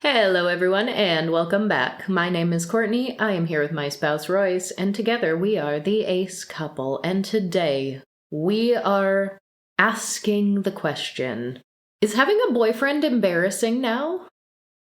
Hello, everyone, and welcome back. My name is Courtney. I am here with my spouse, Royce, and together we are the Ace Couple. And today we are asking the question, is having a boyfriend embarrassing now?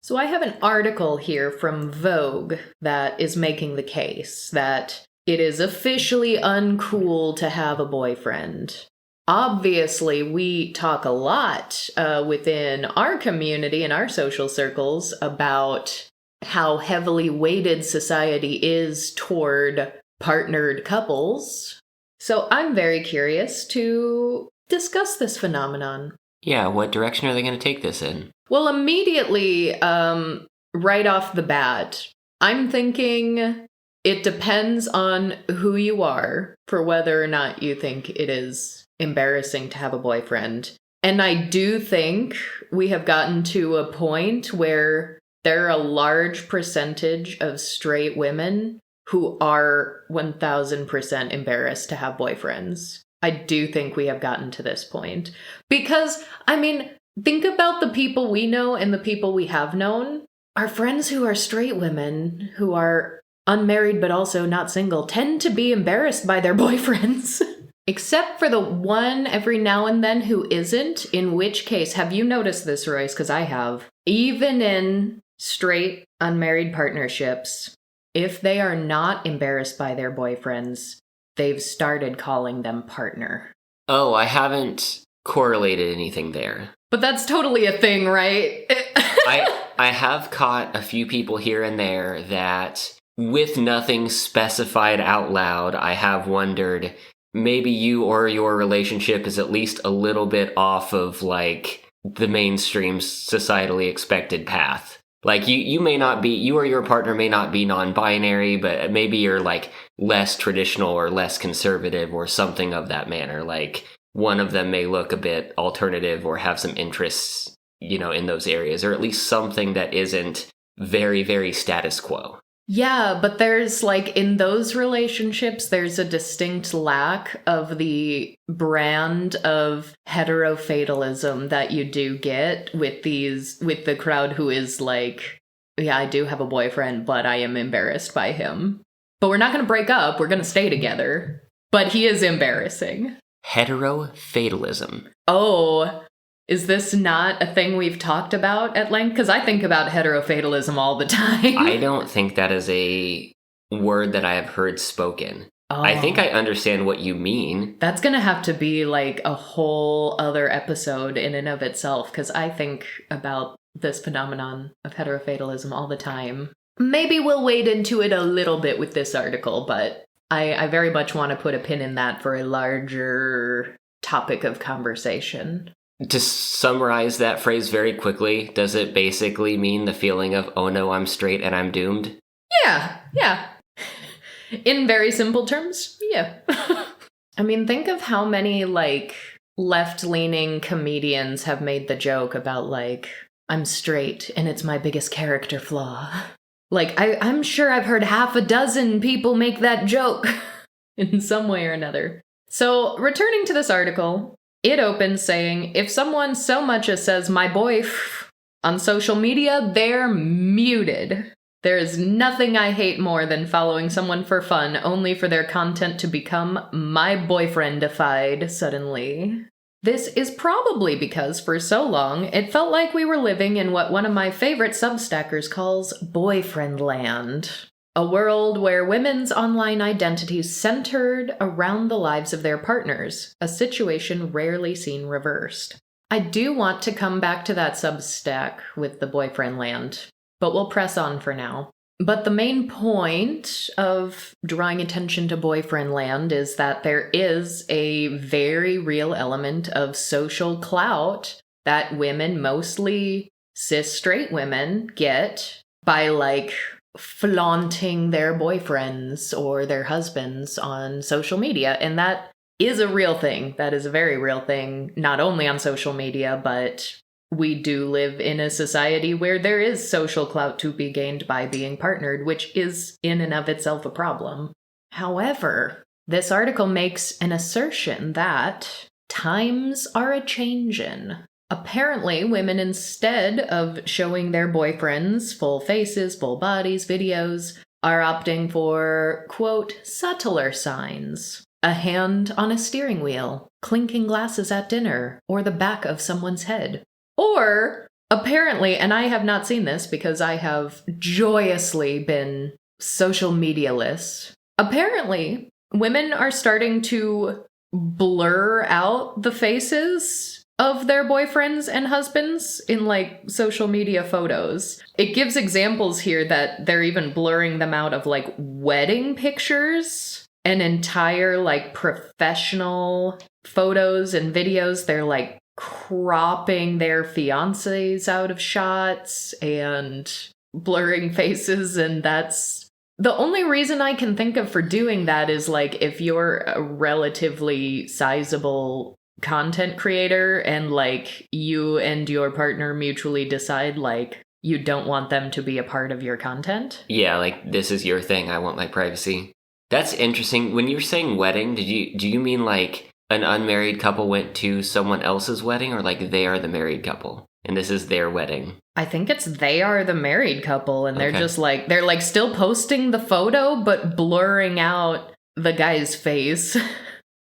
So I have an article here from Vogue that is making the case that it is officially uncool to have a boyfriend. Obviously, we talk a lot within our community and our social circles about how heavily weighted society is toward partnered couples. So I'm very curious to discuss this phenomenon. Yeah, what direction are they going to take this in? Well, immediately, right off the bat, I'm thinking it depends on who you are for whether or not you think it is embarrassing to have a boyfriend. And I do think we have gotten to a point where there are a large percentage of straight women who are 1000% embarrassed to have boyfriends. I do think we have gotten to this point. Because, think about the people we know and the people we have known. Our friends who are straight women, who are unmarried but also not single, tend to be embarrassed by their boyfriends. Except for the one every now and then who isn't, in which case, have you noticed this, Royce? Because I have. Even in straight, unmarried partnerships, if they are not embarrassed by their boyfriends, they've started calling them partner. Oh, I haven't correlated anything there. But that's totally a thing, right? I have caught a few people here and there that, with nothing specified out loud, I have wondered, maybe you or your relationship is at least a little bit off of, the mainstream societally expected path. You may not be, you or your partner may not be non-binary, but maybe you're, less traditional or less conservative or something of that manner. One of them may look a bit alternative or have some interests, in those areas, or at least something that isn't very, very status quo. Yeah, but there's, in those relationships, there's a distinct lack of the brand of heteropatalism that you do get with the crowd who is yeah, I do have a boyfriend, but I am embarrassed by him. But we're not going to break up, we're going to stay together. But he is embarrassing. Heterofatalism. Oh, is this not a thing we've talked about at length? Because I think about heterofatalism all the time. I don't think that is a word that I have heard spoken. Oh. I think I understand what you mean. That's going to have to be a whole other episode in and of itself, because I think about this phenomenon of heterofatalism all the time. Maybe we'll wade into it a little bit with this article, but I very much want to put a pin in that for a larger topic of conversation. To summarize that phrase very quickly, does it basically mean the feeling of, oh no, I'm straight and I'm doomed? Yeah. In very simple terms, yeah. Think of how many, left-leaning comedians have made the joke about, I'm straight and it's my biggest character flaw. I'm sure I've heard half a dozen people make that joke in some way or another. So, returning to this article, it opens saying, if someone so much as says my boyf on social media, they're muted. There is nothing I hate more than following someone for fun, only for their content to become my boyfriendified suddenly. This is probably because for so long, it felt like we were living in what one of my favorite Substackers calls boyfriend land. A world where women's online identities centered around the lives of their partners, a situation rarely seen reversed. I do want to come back to that Substack with the boyfriend land, but we'll press on for now. But the main point of drawing attention to boyfriend land is that there is a very real element of social clout that women, mostly cis straight women, get by flaunting their boyfriends or their husbands on social media. And that is a real thing. That is a very real thing, not only on social media, but we do live in a society where there is social clout to be gained by being partnered, which is in and of itself a problem. However, this article makes an assertion that times are a-changin'. Apparently, women, instead of showing their boyfriends full faces, full bodies, videos, are opting for, quote, subtler signs. A hand on a steering wheel, clinking glasses at dinner, or the back of someone's head. Or, apparently, and I have not seen this because I have joyously been social media-less, apparently, women are starting to blur out the faces of their boyfriends and husbands in, like, social media photos. It gives examples here that they're even blurring them out of, like, wedding pictures and entire, like, professional photos and videos. They're, like, cropping their fiancés out of shots and blurring faces, and that's the only reason I can think of for doing that is, like, if you're a relatively sizable content creator and, like, you and your partner mutually decide, like, you don't want them to be a part of your content. Yeah, like, this is your thing, I want my privacy. That's interesting. When you're saying wedding, do you mean, like, an unmarried couple went to someone else's wedding, or, like, they are the married couple and this is their wedding? I think it's they are the married couple, and they're just, like, they're, like, still posting the photo but blurring out the guy's face.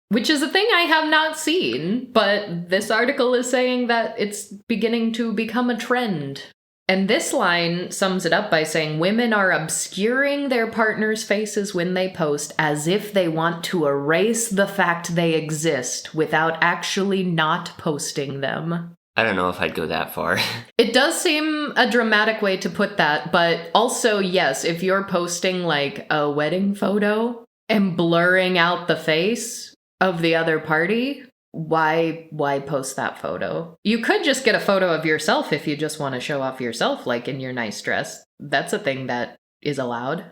Which is a thing I have not seen, but this article is saying that it's beginning to become a trend. And this line sums it up by saying women are obscuring their partners' faces when they post as if they want to erase the fact they exist without actually not posting them. I don't know if I'd go that far. It does seem a dramatic way to put that, but also, yes, if you're posting, like, a wedding photo and blurring out the face of the other party, why post that photo? You could just get a photo of yourself if you just want to show off yourself, like, in your nice dress. That's a thing that is allowed.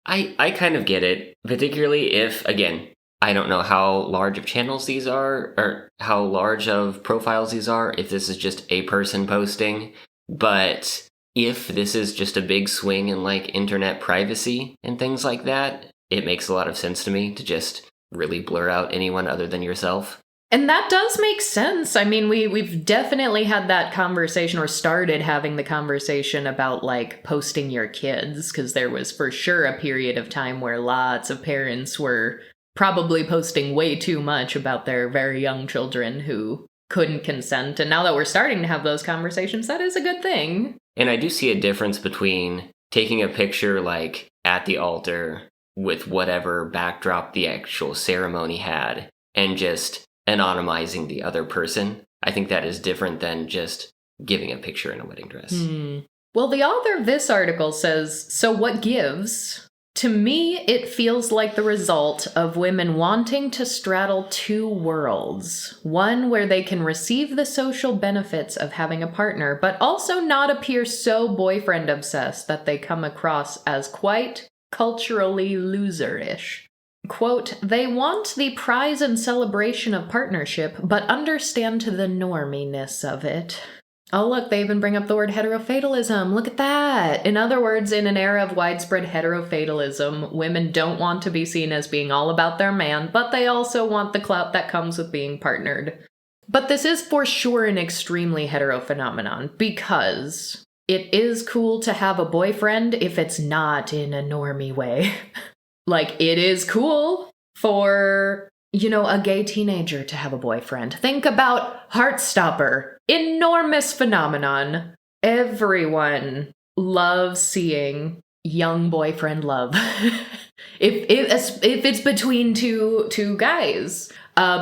I kind of get it, particularly if, again, I don't know how large of channels these are, or how large of profiles these are, if this is just a person posting, but if this is just a big swing in, like, internet privacy and things like that, it makes a lot of sense to me to just really blur out anyone other than yourself. And that does make sense. I mean, we've definitely had that conversation, or started having the conversation about, like, posting your kids, because there was for sure a period of time where lots of parents were probably posting way too much about their very young children who couldn't consent. And now that we're starting to have those conversations, that is a good thing. And I do see a difference between taking a picture, like, at the altar with whatever backdrop the actual ceremony had, and just anonymizing the other person. I think that is different than just giving a picture in a wedding dress. Well, the author of this article says, so what gives? To me, it feels like the result of women wanting to straddle two worlds. One where they can receive the social benefits of having a partner, but also not appear so boyfriend obsessed that they come across as quite culturally loserish. Quote, they want the prize and celebration of partnership, but understand the norminess of it. Oh, look, they even bring up the word heterofatalism. Look at that. In other words, in an era of widespread heterofatalism, women don't want to be seen as being all about their man, but they also want the clout that comes with being partnered. But this is for sure an extremely hetero phenomenon, because it is cool to have a boyfriend if it's not in a normie way. Like, it is cool for, you know, a gay teenager to have a boyfriend. Think about Heartstopper. Enormous phenomenon. Everyone loves seeing young boyfriend love. if it's between two guys.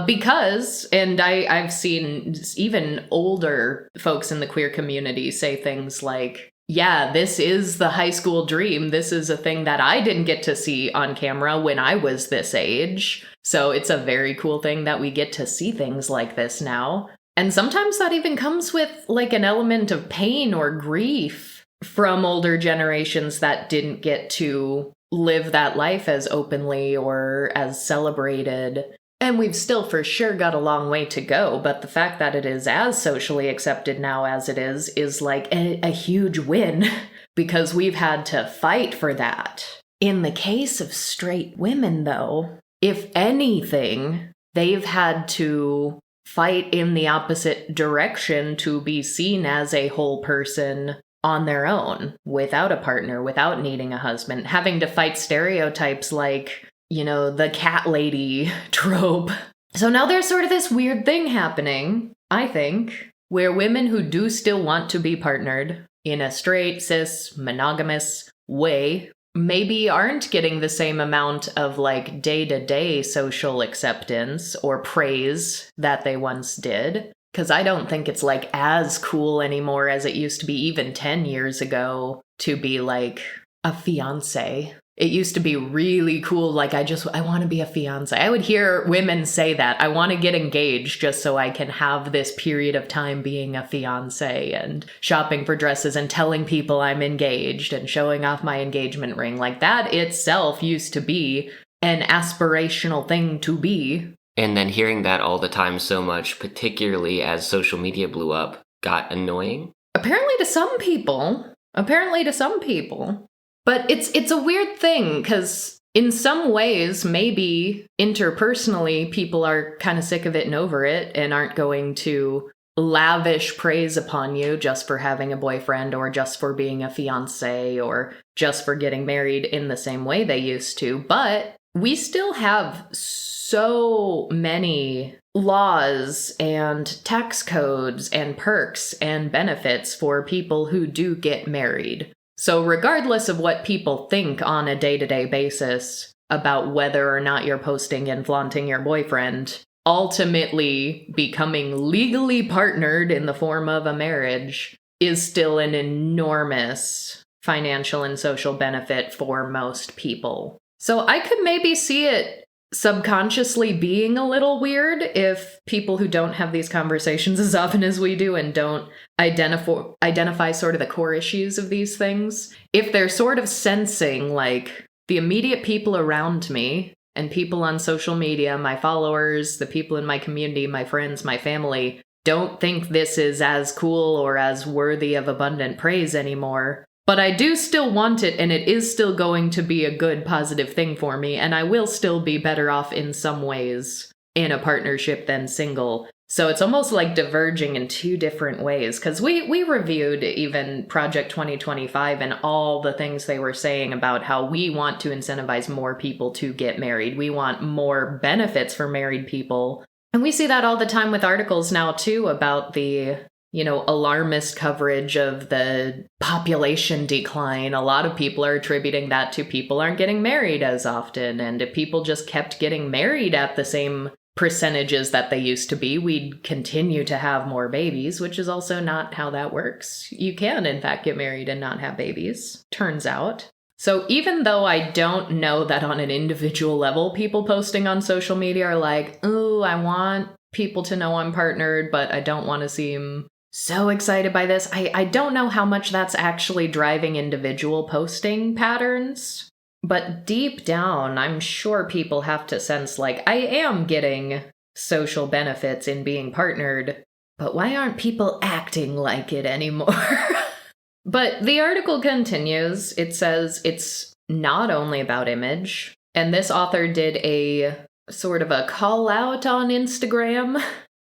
Because, and I've seen even older folks in the queer community say things like, yeah, this is the high school dream. This is a thing that I didn't get to see on camera when I was this age. So it's a very cool thing that we get to see things like this now. And sometimes that even comes with, like, an element of pain or grief from older generations that didn't get to live that life as openly or as celebrated. And we've still for sure got a long way to go, but the fact that it is as socially accepted now as it is like a huge win, because we've had to fight for that. In the case of straight women, though, if anything, they've had to fight in the opposite direction to be seen as a whole person on their own, without a partner, without needing a husband, having to fight stereotypes like, the cat lady trope. So now there's sort of this weird thing happening, I think, where women who do still want to be partnered in a straight, cis, monogamous way maybe aren't getting the same amount of like day-to-day social acceptance or praise that they once did. Because I don't think it's like as cool anymore as it used to be even 10 years ago to be like a fiance. It used to be really cool. Like, I want to be a fiance. I would hear women say that. I want to get engaged just so I can have this period of time being a fiance and shopping for dresses and telling people I'm engaged and showing off my engagement ring. Like, that itself used to be an aspirational thing to be. And then hearing that all the time so much, particularly as social media blew up, got annoying? Apparently to some people. But it's a weird thing, because in some ways, maybe interpersonally, people are kind of sick of it and over it and aren't going to lavish praise upon you just for having a boyfriend or just for being a fiance or just for getting married in the same way they used to. But we still have so many laws and tax codes and perks and benefits for people who do get married. So regardless of what people think on a day-to-day basis about whether or not you're posting and flaunting your boyfriend, ultimately becoming legally partnered in the form of a marriage is still an enormous financial and social benefit for most people. So I could maybe see it subconsciously being a little weird if people who don't have these conversations as often as we do and don't identify sort of the core issues of these things, if they're sort of sensing like the immediate people around me and people on social media, my followers, the people in my community, my friends, my family, don't think this is as cool or as worthy of abundant praise anymore. But I do still want it, and it is still going to be a good, positive thing for me, and I will still be better off in some ways in a partnership than single. So it's almost like diverging in two different ways, because we reviewed even Project 2025 and all the things they were saying about how we want to incentivize more people to get married. We want more benefits for married people. And we see that all the time with articles now, too, about the alarmist coverage of the population decline. A lot of people are attributing that to people aren't getting married as often. And if people just kept getting married at the same percentages that they used to be, we'd continue to have more babies, which is also not how that works. You can, in fact, get married and not have babies, turns out. So even though I don't know that on an individual level, people posting on social media are like, ooh, I want people to know I'm partnered, but I don't want to seem so excited by this. I don't know how much that's actually driving individual posting patterns, but deep down, I'm sure people have to sense like, I am getting social benefits in being partnered, but why aren't people acting like it anymore? But the article continues. It says it's not only about image, and this author did a sort of a call out on Instagram.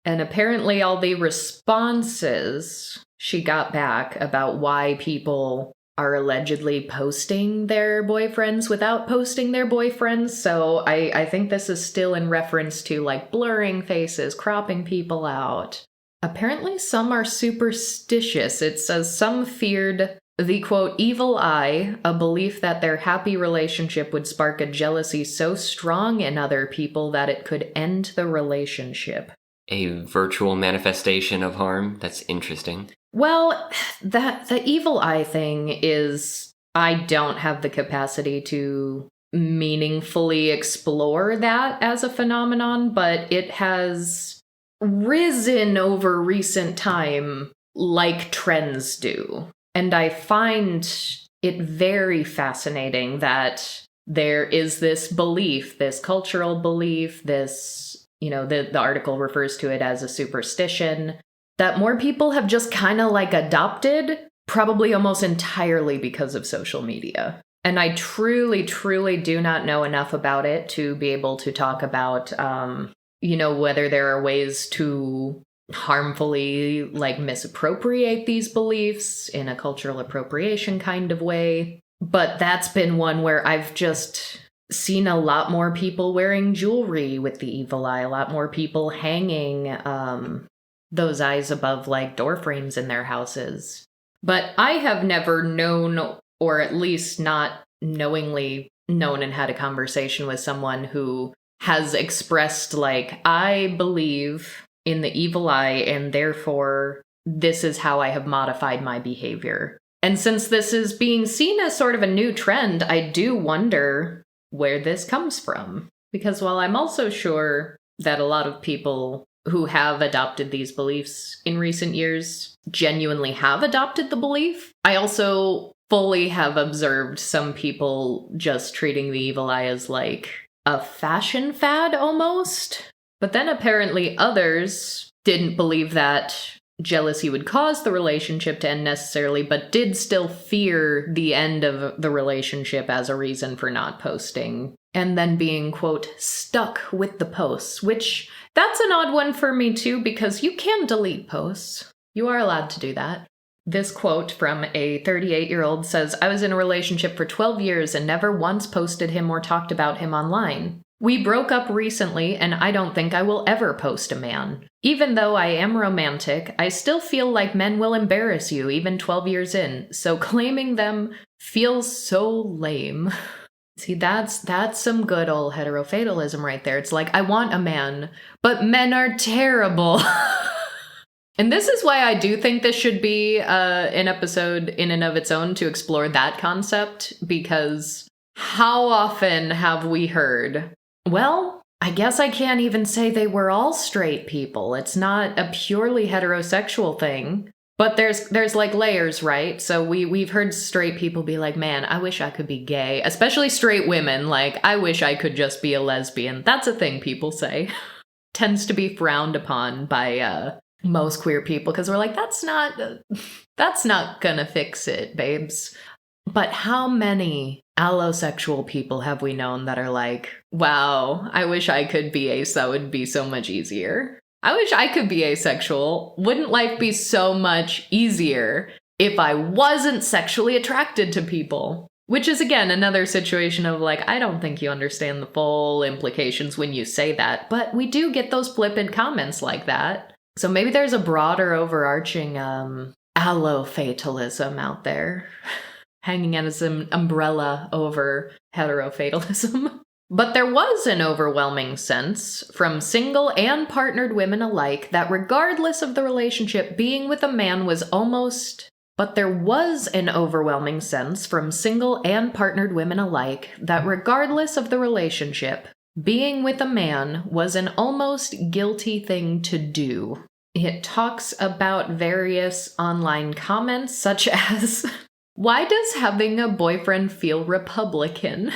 And apparently all the responses she got back about why people are allegedly posting their boyfriends without posting their boyfriends. So I think this is still in reference to like blurring faces, cropping people out. Apparently some are superstitious. It says some feared the, quote, evil eye, a belief that their happy relationship would spark a jealousy so strong in other people that it could end the relationship. A virtual manifestation of harm? That's interesting. Well, the evil eye thing is, I don't have the capacity to meaningfully explore that as a phenomenon, but it has risen over recent time like trends do. And I find it very fascinating that there is this belief, this cultural belief, this, the article refers to it as a superstition, that more people have just kind of like adopted, probably almost entirely because of social media. And I truly, truly do not know enough about it to be able to talk about whether there are ways to harmfully, like, misappropriate these beliefs in a cultural appropriation kind of way. But that's been one where I've just seen a lot more people wearing jewelry with the evil eye, a lot more people hanging those eyes above, like, door frames in their houses. But I have never known, or at least not knowingly known and had a conversation with someone who has expressed, like, I believe in the evil eye, and therefore this is how I have modified my behavior. And since this is being seen as sort of a new trend, I do wonder where this comes from. Because while I'm also sure that a lot of people who have adopted these beliefs in recent years genuinely have adopted the belief, I also fully have observed some people just treating the evil eye as, like, a fashion fad almost. But then apparently others didn't believe that jealousy would cause the relationship to end necessarily, but did still fear the end of the relationship as a reason for not posting. And then being, quote, stuck with the posts, which that's an odd one for me too, because you can delete posts. You are allowed to do that. This quote from a 38-year-old says, I was in a relationship for 12 years and never once posted him or talked about him online. We broke up recently, and I don't think I will ever post a man. Even though I am romantic, I still feel like men will embarrass you even 12 years in, so claiming them feels so lame. See, that's some good old heterofatalism right there. It's like, I want a man, but men are terrible. And this is why I do think this should be an episode in and of its own to explore that concept, because how often have we heard, well, I guess I can't even say they were all straight people. It's not a purely heterosexual thing. But there's like layers, right? So we've heard straight people be like, man, I wish I could be gay. Especially straight women, like, I wish I could just be a lesbian. That's a thing people say. Tends to be frowned upon by most queer people, because we're like, that's not gonna fix it, babes. But how many allosexual people have we known that are like, wow, I wish I could be ace, that would be so much easier. I wish I could be asexual. Wouldn't life be so much easier if I wasn't sexually attracted to people? Which is, again, another situation of, like, I don't think you understand the full implications when you say that, but we do get those flippant comments like that. So maybe there's a broader overarching allofatalism out there, hanging as an umbrella over heterofatalism. But there was an overwhelming sense from single and partnered women alike that regardless of the relationship, being with a man was almost... But there was an overwhelming sense from single and partnered women alike that regardless of the relationship, being with a man was an almost guilty thing to do. It talks about various online comments such as, why does having a boyfriend feel Republican?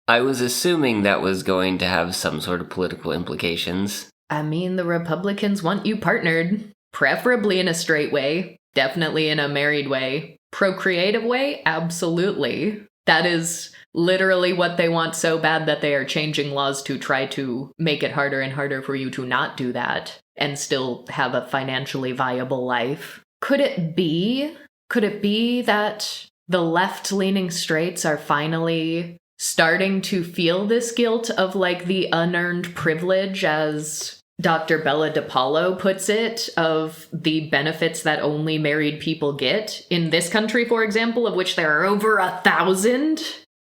I was assuming that was going to have some sort of political implications. I mean, the Republicans want you partnered, preferably in a straight way, definitely in a married way. Procreative way? Absolutely. That is literally what they want so bad that they are changing laws to try to make it harder and harder for you to not do that and still have a financially viable life. Could it be that the left-leaning straights are finally starting to feel this guilt of, like, the unearned privilege, as Dr. Bella DePaulo puts it, of the benefits that only married people get in this country, for example, of which there are over 1,000?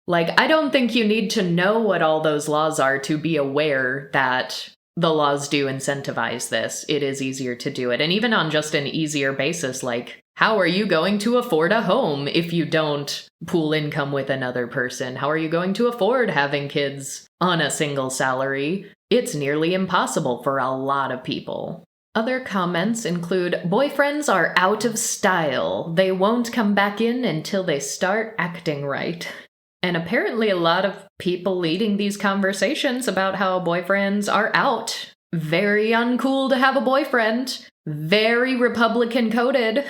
Like, I don't think you need to know what all those laws are to be aware that the laws do incentivize this. It is easier to do it. And even on just an easier basis, like, how are you going to afford a home if you don't pool income with another person? How are you going to afford having kids on a single salary? It's nearly impossible for a lot of people. Other comments include, boyfriends are out of style. They won't come back in until they start acting right. And apparently a lot of people leading these conversations about how boyfriends are out. Very uncool to have a boyfriend. Very Republican coded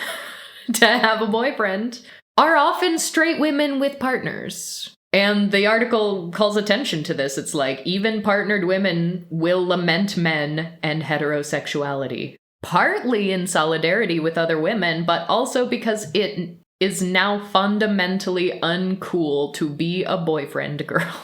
to have a boyfriend. Are often straight women with partners. And the article calls attention to this. It's like, even partnered women will lament men and heterosexuality. Partly in solidarity with other women, but also because it is now fundamentally uncool to be a boyfriend girl.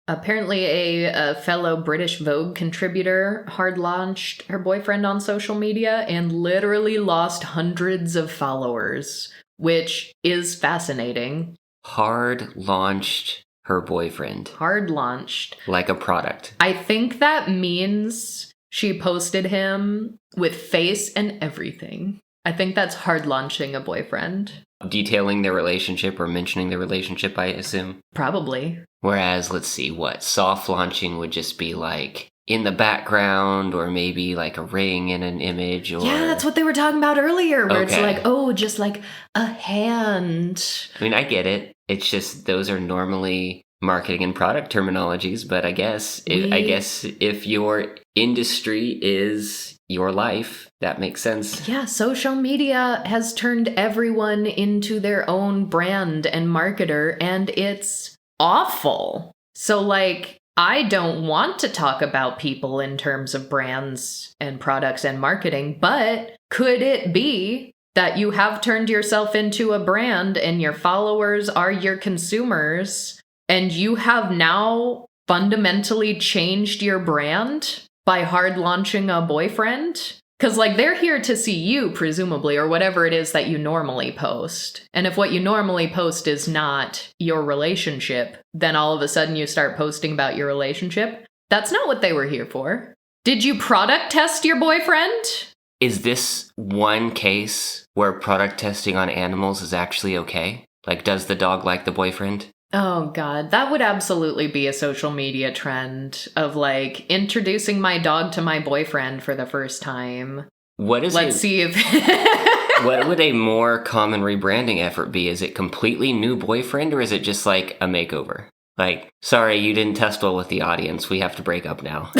Apparently, a fellow British Vogue contributor hard launched her boyfriend on social media and literally lost hundreds of followers, which is fascinating. Hard launched her boyfriend. Hard launched. Like a product. I think that means she posted him with face and everything. I think that's hard launching a boyfriend. Detailing their relationship or mentioning the relationship, I assume. Probably. Whereas, let's see, soft launching would just be like in the background, or maybe like a ring in an image, or... Yeah, that's what they were talking about earlier, where Okay. It's like, oh, just like a hand. I mean, I get it. It's just those are normally marketing and product terminologies, but I guess if your industry is your life, that makes sense. Yeah, social media has turned everyone into their own brand and marketer, and it's awful. So, like, I don't want to talk about people in terms of brands and products and marketing, but could it be that you have turned yourself into a brand and your followers are your consumers, and you have now fundamentally changed your brand by hard launching a boyfriend? Because, like, they're here to see you, presumably, or whatever it is that you normally post. And if what you normally post is not your relationship, then all of a sudden you start posting about your relationship. That's not what they were here for. Did you product test your boyfriend? Is this one case where product testing on animals is actually okay? Like, does the dog like the boyfriend? Oh, God. That would absolutely be a social media trend of, like, introducing my dog to my boyfriend for the first time. Let's see if... What would a more common rebranding effort be? Is it completely new boyfriend, or is it just like a makeover? Like, sorry, you didn't test well with the audience. We have to break up now.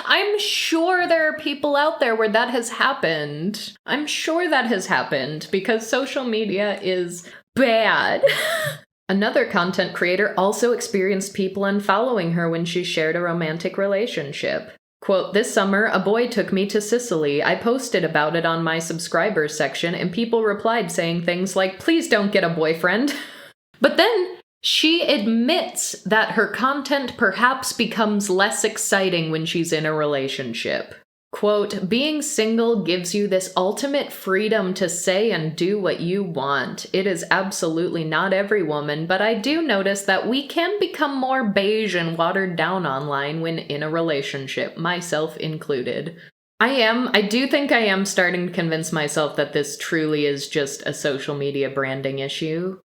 I'm sure there are people out there where that has happened. I'm sure that has happened because social media is bad. Another content creator also experienced people unfollowing her when she shared a romantic relationship. Quote, "This summer, a boy took me to Sicily. I posted about it on my subscribers section, and people replied saying things like, 'Please don't get a boyfriend.'" But then she admits that her content perhaps becomes less exciting when she's in a relationship. Quote, "Being single gives you this ultimate freedom to say and do what you want. It is absolutely not every woman, but I do notice that we can become more beige and watered down online when in a relationship, myself included." I do think I am starting to convince myself that this truly is just a social media branding issue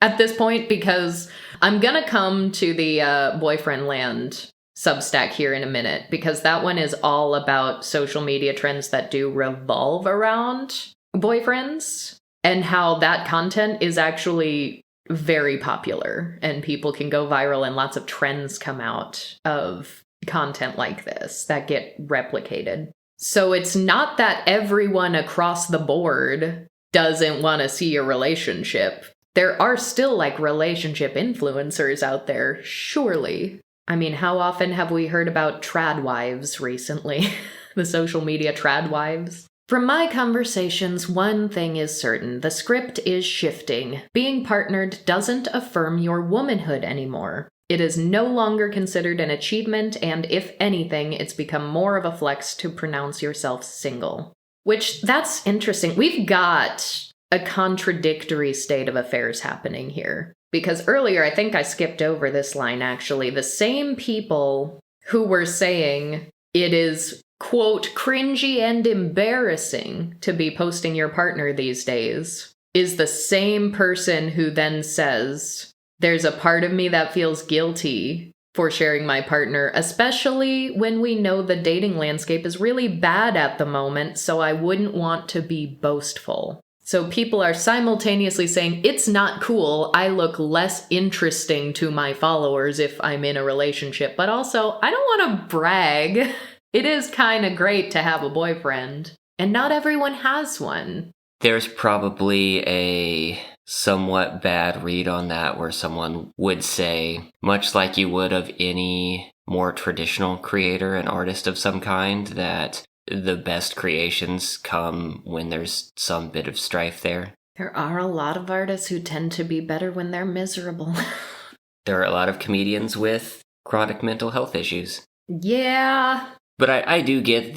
at this point, because I'm gonna come to the boyfriend land Substack here in a minute, because that one is all about social media trends that do revolve around boyfriends and how that content is actually very popular and people can go viral and lots of trends come out of content like this that get replicated. So it's not that everyone across the board doesn't want to see a relationship. There are still, like, relationship influencers out there, surely. I mean, how often have we heard about trad wives recently? The social media trad wives? From my conversations, one thing is certain. The script is shifting. Being partnered doesn't affirm your womanhood anymore. It is no longer considered an achievement, and if anything, it's become more of a flex to pronounce yourself single. Which, that's interesting. We've got a contradictory state of affairs happening here. Because earlier, I think I skipped over this line, actually. The same people who were saying it is, quote, cringy and embarrassing to be posting your partner these days, is the same person who then says, there's a part of me that feels guilty for sharing my partner, especially when we know the dating landscape is really bad at the moment, so I wouldn't want to be boastful. So people are simultaneously saying, it's not cool, I look less interesting to my followers if I'm in a relationship, but also, I don't want to brag. It is kind of great to have a boyfriend, and not everyone has one. There's probably a somewhat bad read on that where someone would say, much like you would of any more traditional creator and artist of some kind, that the best creations come when there's some bit of strife there. There are a lot of artists who tend to be better when they're miserable. There are a lot of comedians with chronic mental health issues. Yeah. But I do get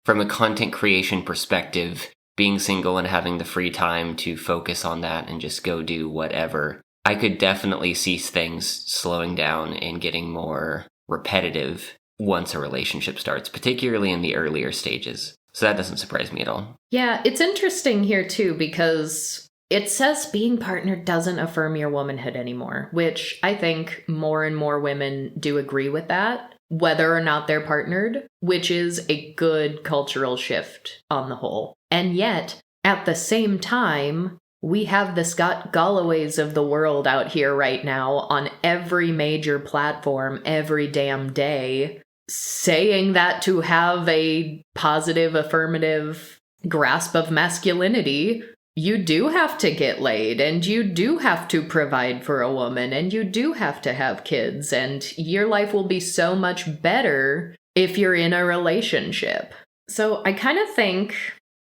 from a content creation perspective, being single and having the free time to focus on that and just go do whatever. I could definitely see things slowing down and getting more repetitive once a relationship starts, particularly in the earlier stages. So that doesn't surprise me at all. Yeah, it's interesting here too, because it says being partnered doesn't affirm your womanhood anymore, which I think more and more women do agree with that, whether or not they're partnered, which is a good cultural shift on the whole. And yet, at the same time, we have the Scott Galloways of the world out here right now on every major platform every damn day, saying that to have a positive, affirmative grasp of masculinity, you do have to get laid, and you do have to provide for a woman, and you do have to have kids, and your life will be so much better if you're in a relationship. So I kind of think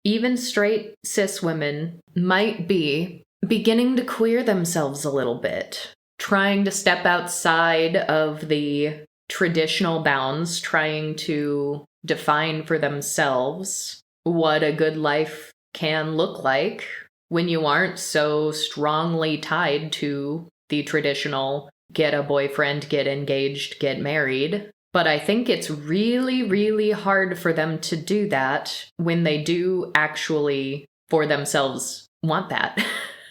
even straight cis women might be beginning to queer themselves a little bit, trying to step outside of the traditional bounds, trying to define for themselves what a good life can look like when you aren't so strongly tied to the traditional get a boyfriend, get engaged, get married. But I think it's really, really hard for them to do that when they do actually, for themselves, want that.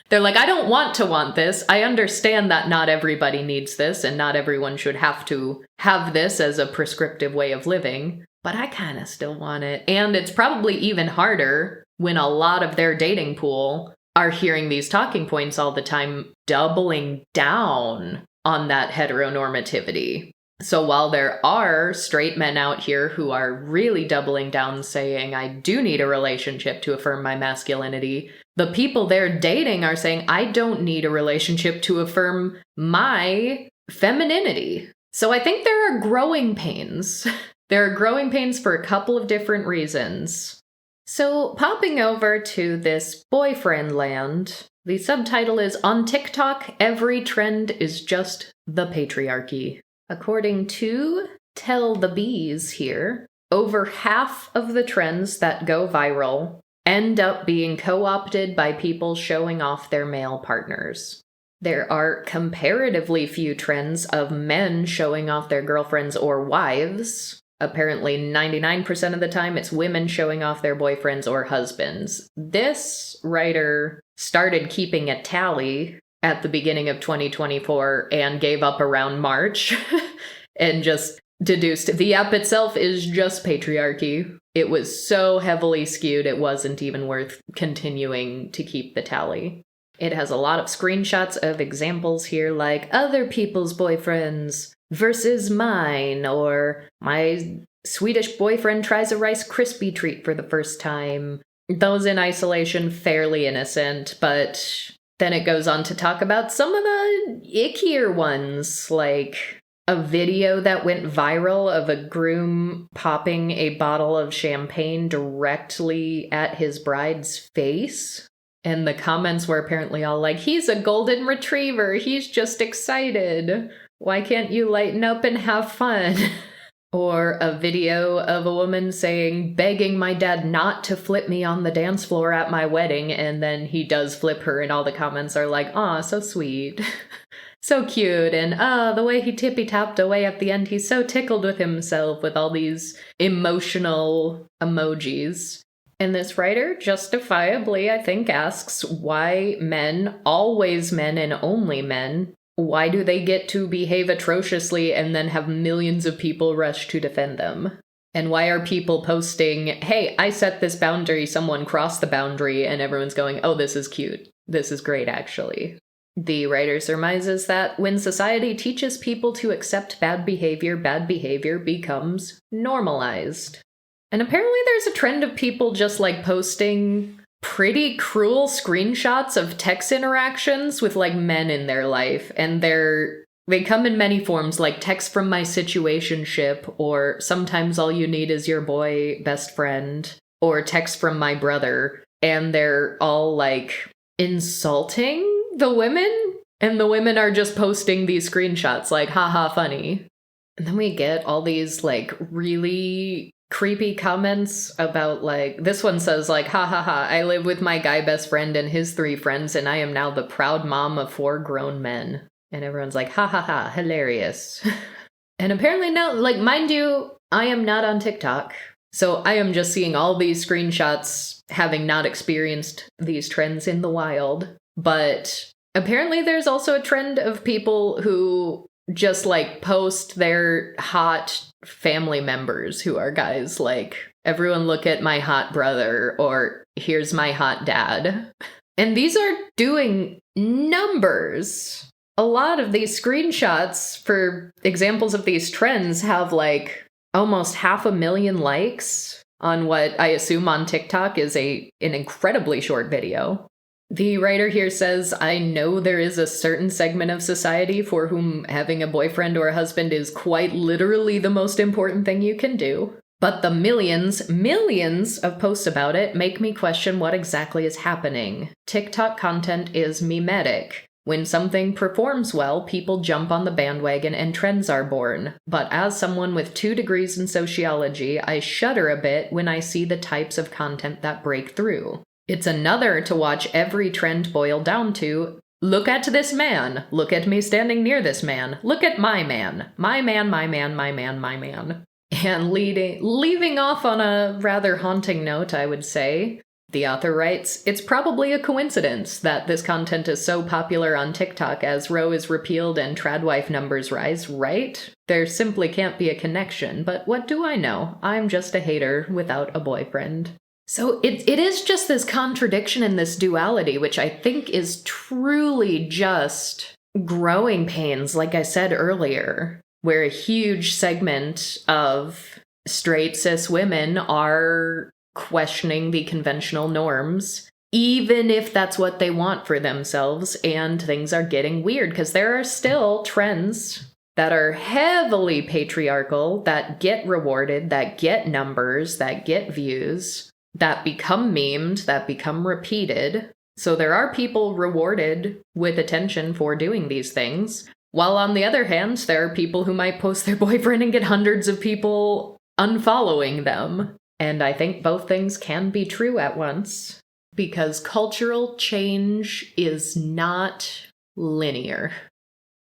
They're like, I don't want to want this. I understand that not everybody needs this and not everyone should have to have this as a prescriptive way of living, but I kind of still want it. And it's probably even harder when a lot of their dating pool are hearing these talking points all the time, doubling down on that heteronormativity. So while there are straight men out here who are really doubling down saying, I do need a relationship to affirm my masculinity, the people they're dating are saying, I don't need a relationship to affirm my femininity. So I think there are growing pains. There are growing pains for a couple of different reasons. So popping over to this boyfriend land, the subtitle is, On TikTok, Every Trend is Just the Patriarchy. According to Tell the Bees here, over half of the trends that go viral end up being co-opted by people showing off their male partners. There are comparatively few trends of men showing off their girlfriends or wives. Apparently 99% of the time it's women showing off their boyfriends or husbands. This writer started keeping a tally at the beginning of 2024 and gave up around March and just deduced the app itself is just patriarchy. It was so heavily skewed it wasn't even worth continuing to keep the tally. It has a lot of screenshots of examples here like other people's boyfriends versus mine, or my Swedish boyfriend tries a Rice Krispie treat for the first time. Those in isolation, fairly innocent, but then it goes on to talk about some of the ickier ones, like a video that went viral of a groom popping a bottle of champagne directly at his bride's face. And the comments were apparently all like, he's a golden retriever, he's just excited. Why can't you lighten up and have fun? Or a video of a woman saying, begging my dad not to flip me on the dance floor at my wedding, and then he does flip her, and all the comments are like, aw, so sweet. So cute, and the way he tippy-tapped away at the end, he's so tickled with himself, with all these emotional emojis. And this writer justifiably, I think, asks why men, always men and only men, why do they get to behave atrociously and then have millions of people rush to defend them? And why are people posting, hey, I set this boundary, someone crossed the boundary, and everyone's going, oh, this is cute. This is great, actually. The writer surmises that when society teaches people to accept bad behavior becomes normalized. And apparently there's a trend of people just like posting pretty cruel screenshots of text interactions with like men in their life, and they come in many forms, like text from my situationship, or sometimes all you need is your boy best friend, or text from my brother, and they're all like insulting the women, and the women are just posting these screenshots like haha funny. And then we get all these like really creepy comments about like, this one says like, ha ha ha, I live with my guy best friend and his 3 friends, and I am now the proud mom of 4 grown men. And everyone's like, ha ha ha, hilarious. And apparently now, like, mind you, I am not on TikTok, so I am just seeing all these screenshots, having not experienced these trends in the wild. But apparently there's also a trend of people who just like post their hot family members who are guys, like, everyone look at my hot brother, or here's my hot dad. And these are doing numbers. A lot of these screenshots for examples of these trends have like almost 500,000 likes on what I assume on TikTok is an incredibly short video. The writer here says, I know there is a certain segment of society for whom having a boyfriend or a husband is quite literally the most important thing you can do. But the millions of posts about it make me question what exactly is happening. TikTok content is memetic. When something performs well, people jump on the bandwagon and trends are born. But as someone with 2 degrees in sociology, I shudder a bit when I see the types of content that break through. It's another to watch every trend boil down to, look at this man, look at me standing near this man, look at my man, my man, my man, my man, my man. And leaving off on a rather haunting note, I would say, the author writes, it's probably a coincidence that this content is so popular on TikTok as Roe is repealed and tradwife numbers rise, right? There simply can't be a connection, but what do I know? I'm just a hater without a boyfriend. So it is just this contradiction and this duality, which I think is truly just growing pains, like I said earlier, where a huge segment of straight cis women are questioning the conventional norms, even if that's what they want for themselves, and things are getting weird, because there are still trends that are heavily patriarchal, that get rewarded, that get numbers, that get views, that become memed, that become repeated. So there are people rewarded with attention for doing these things, while on the other hand, there are people who might post their boyfriend and get hundreds of people unfollowing them. And I think both things can be true at once, because cultural change is not linear.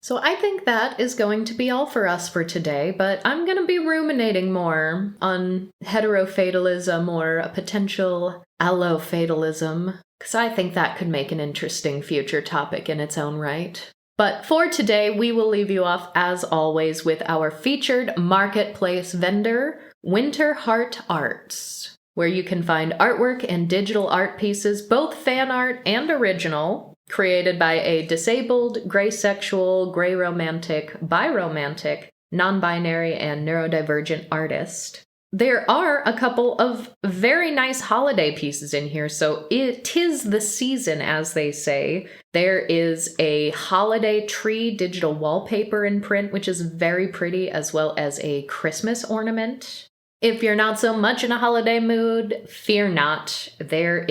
So I think that is going to be all for us for today, but I'm going to be ruminating more on heterofatalism or a potential allofatalism, because I think that could make an interesting future topic in its own right. But for today, we will leave you off, as always, with our featured marketplace vendor, Hart Arts, where you can find artwork and digital art pieces, both fan art and original, created by a disabled, gray sexual, gray romantic, biromantic, non-binary, and neurodivergent artist. There are a couple of very nice holiday pieces in here, so it is the season, as they say. There is a holiday tree digital wallpaper in print, which is very pretty, as well as a Christmas ornament. If you're not so much in a holiday mood, fear not. There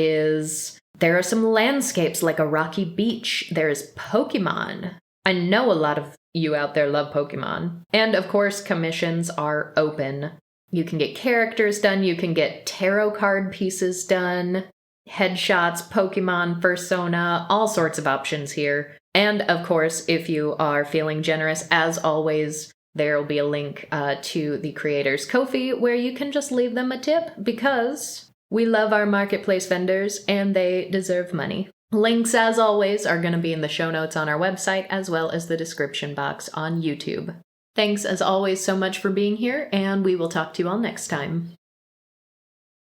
are some landscapes like a rocky beach. There's Pokemon. I know a lot of you out there love Pokemon. And of course, commissions are open. You can get characters done, you can get tarot card pieces done, headshots, Pokemon, Persona, all sorts of options here. And of course, if you are feeling generous, as always, there will be a link to the creator's Ko-fi where you can just leave them a tip, because we love our marketplace vendors and they deserve money. Links, as always, are going to be in the show notes on our website, as well as the description box on YouTube. Thanks, as always, so much for being here, and we will talk to you all next time.